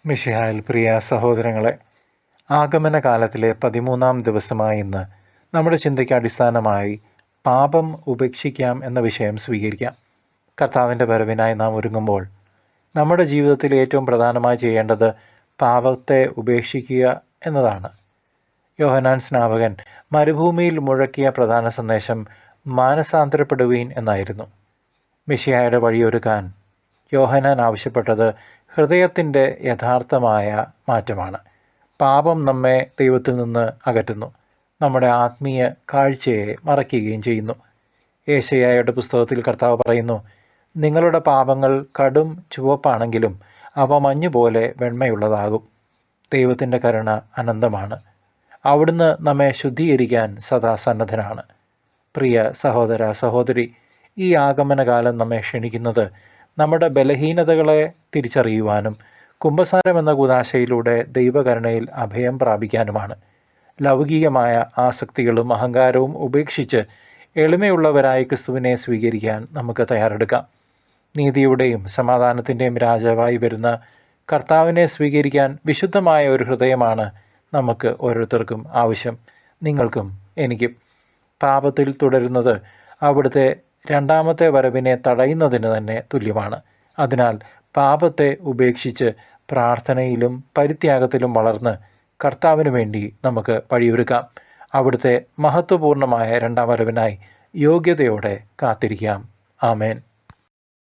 മിശിഹായിൽ പ്രിയ സഹോദരങ്ങളെ, ആഗമന കാലത്തിലെ 13-ാം ദിവസമായ ഇന്ന് നമ്മുടെ ചിന്തയ്ക്ക് അടിസ്ഥാനമായി പാപം ഉപേക്ഷിക്കാം എന്ന വിഷയം സ്വീകരിക്കാം. കർത്താവിൻ്റെ വരവിനായി നാം ഒരുങ്ങുമ്പോൾ നമ്മുടെ ജീവിതത്തിൽ ഏറ്റവും പ്രധാനമായി ചെയ്യേണ്ടത് പാപത്തെ ഉപേക്ഷിക്കുക എന്നതാണ്. യോഹന്നാൻ സ്നാപകൻ മരുഭൂമിയിൽ മുഴക്കിയ പ്രധാന സന്ദേശം മാനസാന്തരപ്പെടുവീൻ എന്നായിരുന്നു. മിശിഹായുടെ വഴിയൊരുക്കാൻ യോഹന്നാൻ ആവശ്യപ്പെട്ടത് ഹൃദയത്തിൻ്റെ യഥാർത്ഥമായ മാറ്റമാണ്. പാപം നമ്മെ ദൈവത്തിൽ നിന്ന് അകറ്റുന്നു, നമ്മുടെ ആത്മീയ കാഴ്ചയെ മറയ്ക്കുകയും ചെയ്യുന്നു. യേശയ്യായുടെ പുസ്തകത്തിൽ കർത്താവ് പറയുന്നു, നിങ്ങളുടെ പാപങ്ങൾ കടും ചുവപ്പാണെങ്കിലും അവ മഞ്ഞുപോലെ വെണ്മയുള്ളതാകും. ദൈവത്തിൻ്റെ കരുണ അനന്തമാണ്. അവിടുന്ന് നമ്മെ ശുദ്ധീകരിക്കാൻ സദാ സന്നദ്ധനാണ്. പ്രിയ സഹോദര സഹോദരി, ഈ ആഗമനകാലം നമ്മെ ക്ഷണിക്കുന്നത് നമ്മുടെ ബലഹീനതകളെ തിരിച്ചറിയുവാനും കുമ്പസാരം എന്ന കൂദാശയിലൂടെ ദൈവകരുണയിൽ അഭയം പ്രാപിക്കാനുമാണ്. ലൗകികമായ ആസക്തികളും അഹങ്കാരവും ഉപേക്ഷിച്ച് എളിമയുള്ളവരായി ക്രിസ്തുവിനെ സ്വീകരിക്കാൻ നമുക്ക് തയ്യാറെടുക്കാം. നീതിയുടെയും സമാധാനത്തിൻ്റെയും രാജാവായി വരുന്ന കർത്താവിനെ സ്വീകരിക്കാൻ വിശുദ്ധമായ ഒരു ഹൃദയമാണ് നമുക്ക് ഓരോരുത്തർക്കും ആവശ്യം. നിങ്ങൾക്കും എനിക്കും. പാപത്തിൽ തുടരുന്നത് അവിടുത്തെ രണ്ടാമത്തെ വരവിനെ തടയുന്നതിന് തന്നെ തുല്യമാണ്. അതിനാൽ പാപത്തെ ഉപേക്ഷിച്ച് പ്രാർത്ഥനയിലും പരിത്യാഗത്തിലും വളർന്ന് കർത്താവിന് വേണ്ടി നമുക്ക് വഴിയൊരുക്കാം. അവിടുത്തെ മഹത്വപൂർണ്ണമായ രണ്ടാം വരവിനായി യോഗ്യതയോടെ കാത്തിരിക്കാം. ആമേൻ.